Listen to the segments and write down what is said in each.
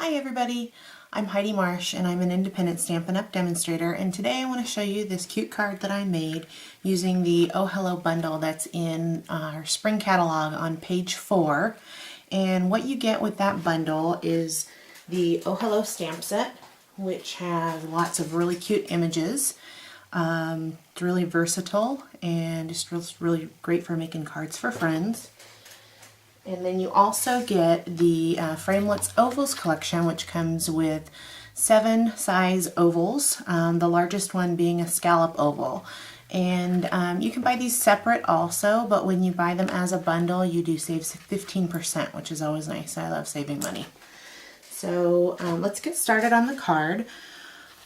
Hi everybody, I'm Heidi Marsh and I'm an independent Stampin' Up! Demonstrator, and today I want to show you this cute card that I made using the Oh Hello bundle that's in our spring catalog on page 4. And what you get with that bundle is the Oh Hello stamp set, which has lots of really cute images. It's really versatile and just really great for making cards for friends. And then you also get the Framelits Ovals collection, which comes with 7 size ovals, the largest one being a scallop oval. And you can buy these separate also, but when you buy them as a bundle, you do save 15%, which is always nice. I love saving money. So let's get started on the card.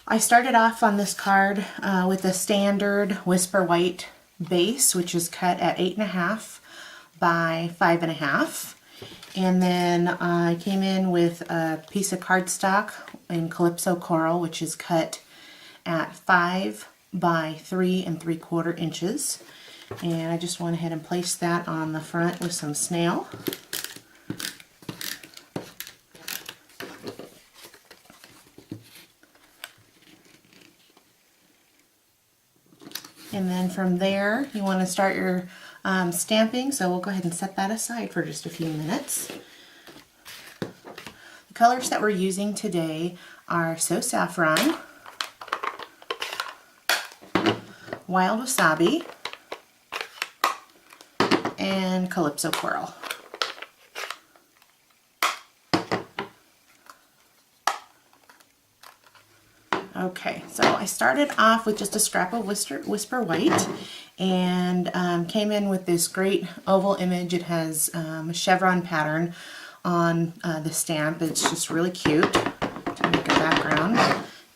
I started off on this card with a standard Whisper White base, which is cut at 8.5 by 5.5, and then I came in with a piece of cardstock in Calypso Coral, which is cut at 5 by 3 3/4 inches, and I just went ahead and placed that on the front with some snail. And then from there you want to start your stamping, so we'll go ahead and set that aside for just a few minutes. The colors that we're using today are So Saffron, Wild Wasabi, and Calypso Coral. Okay, so I started off with just a scrap of Whisper White and came in with this great oval image. It has a chevron pattern on the stamp. It's just really cute to make a background.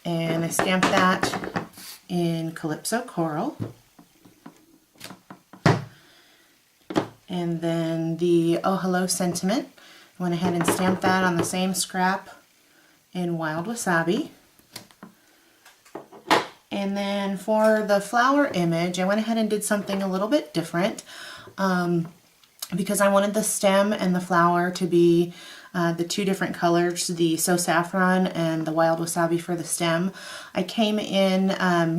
And I stamped that in Calypso Coral. And then the Oh Hello sentiment, I went ahead and stamped that on the same scrap in Wild Wasabi. And then for the flower image, I went ahead and did something a little bit different because I wanted the stem and the flower to be the two different colors, the So Saffron and the Wild Wasabi for the stem. I came in,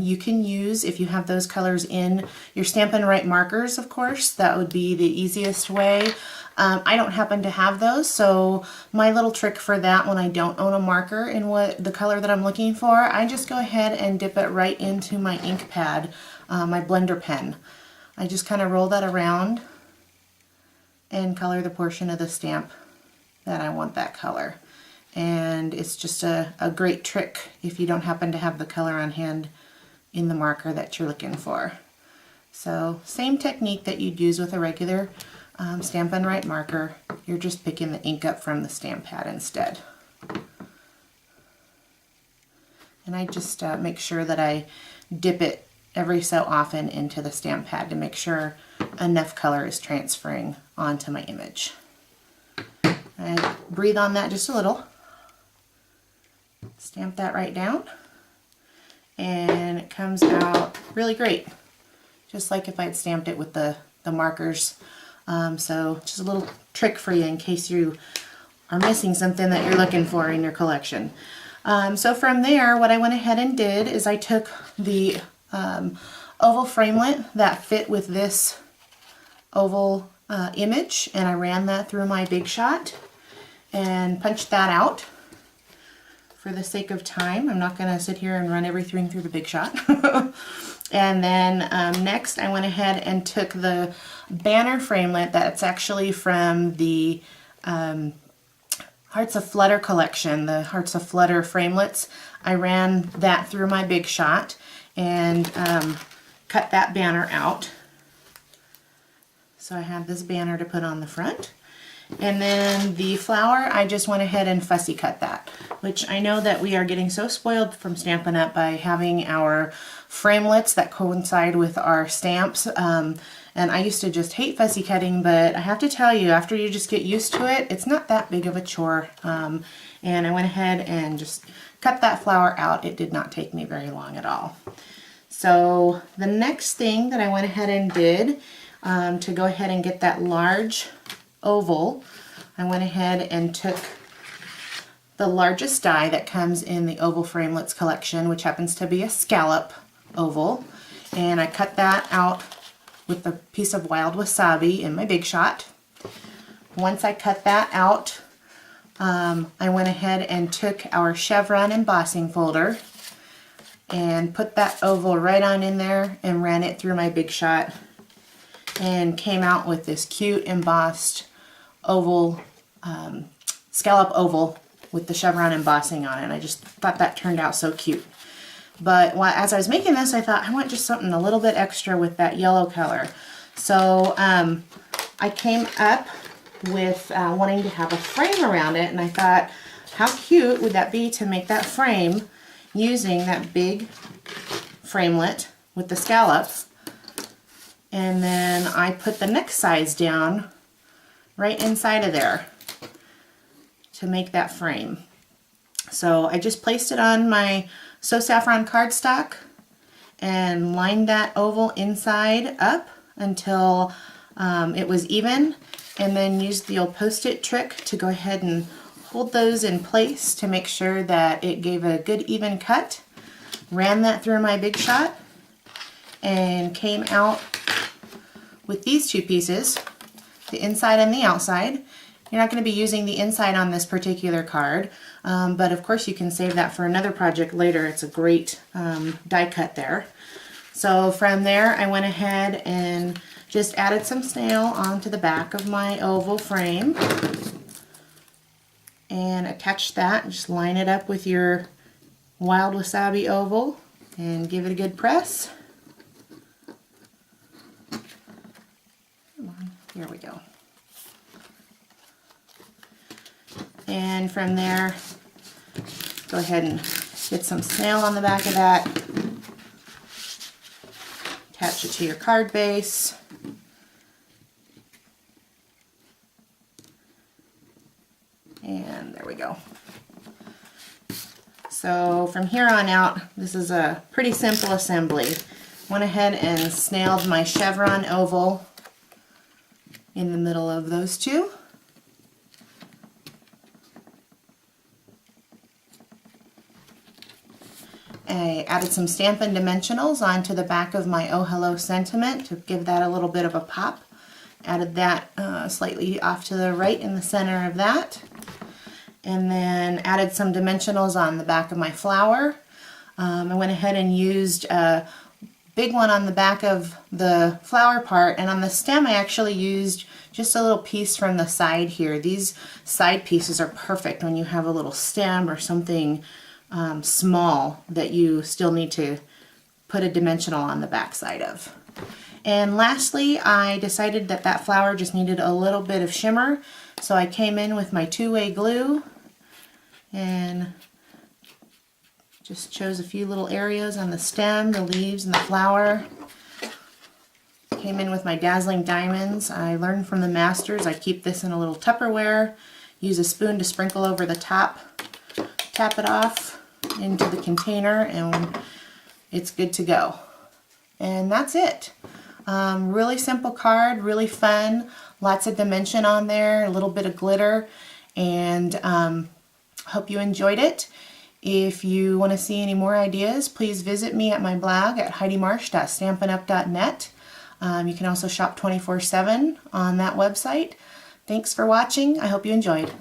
you can use, if you have those colors in your Stampin' Up! Markers, of course, that would be the easiest way. I don't happen to have those, so my little trick for that when I don't own a marker in the color that I'm looking for, I just go ahead and dip it right into my ink pad, my blender pen. I just kind of roll that around and color the portion of the stamp that I want that color. And it's just a great trick if you don't happen to have the color on hand in the marker that you're looking for. So same technique that you'd use with a regular Stampin' Up! Marker, you're just picking the ink up from the stamp pad instead. And I just make sure that I dip it every so often into the stamp pad to make sure enough color is transferring onto my image. I breathe on that just a little, stamp that right down, and it comes out really great, just like if I had stamped it with the markers. So just a little trick for you in case you are missing something that you're looking for in your collection. So from there, what I went ahead and did is I took the oval framelit that fit with this oval image, and I ran that through my Big Shot and punched that out. For the sake of time, I'm not going to sit here and run everything through the Big Shot. And then next I went ahead and took the banner framelit that's actually from the Hearts of Flutter collection, the Hearts of Flutter framelits. I ran that through my Big Shot and cut that banner out. So I have this banner to put on the front. And then the flower, I just went ahead and fussy cut that, which I know that we are getting so spoiled from Stampin' Up! By having our framelits that coincide with our stamps. And I used to just hate fussy cutting, but I have to tell you, after you just get used to it, it's not that big of a chore. And I went ahead and just cut that flower out. It did not take me very long at all. So the next thing that I went ahead and did to go ahead and get that large oval, I went ahead and took the largest die that comes in the oval framelits collection, which happens to be a scallop oval, and I cut that out with a piece of wild wasabi in my Big Shot. Once I cut that out, I went ahead and took our chevron embossing folder and put that oval right on in there and ran it through my Big Shot and came out with this cute embossed oval, scallop oval with the chevron embossing on it. I just thought that turned out so cute. But as I was making this, I thought I want just something a little bit extra with that yellow color. So I came up with wanting to have a frame around it, and I thought, how cute would that be to make that frame using that big framelit with the scallops. And then I put the neck size down right inside of there to make that frame. So I just placed it on my So Saffron cardstock and lined that oval inside up until it was even, and then used the old post-it trick to go ahead and hold those in place to make sure that it gave a good even cut. Ran that through my Big Shot and came out with these two pieces, the inside and the outside. You're not going to be using the inside on this particular card, but of course you can save that for another project later. It's a great die cut there. So from there I went ahead and just added some snail onto the back of my oval frame and attached that. Just line it up with your wild wasabi oval and give it a good press. Come on, here we go. And from there, go ahead and get some snail on the back of that. Attach it to your card base. And there we go. So from here on out, this is a pretty simple assembly. Went ahead and snailed my chevron oval in the middle of those two. I added some Stampin' Dimensionals onto the back of my Oh Hello sentiment to give that a little bit of a pop. Added that slightly off to the right in the center of that. And then added some dimensionals on the back of my flower. I went ahead and used a big one on the back of the flower part, and on the stem I actually used just a little piece from the side here. These side pieces are perfect when you have a little stem or something small that you still need to put a dimensional on the back side of. And lastly, I decided that that flower just needed a little bit of shimmer, so I came in with my two-way glue and just chose a few little areas on the stem, the leaves, and the flower. Came in with my Dazzling Diamonds. I learned from the masters. I keep this in a little Tupperware. Use a spoon to sprinkle over the top. Tap it off into the container and it's good to go. And that's it. Really simple card, really fun, lots of dimension on there, a little bit of glitter, and hope you enjoyed it. If you want to see any more ideas, please visit me at my blog at heidimarsh.stampinup.net. You can also shop 24/7 on that website. Thanks for watching. I hope you enjoyed.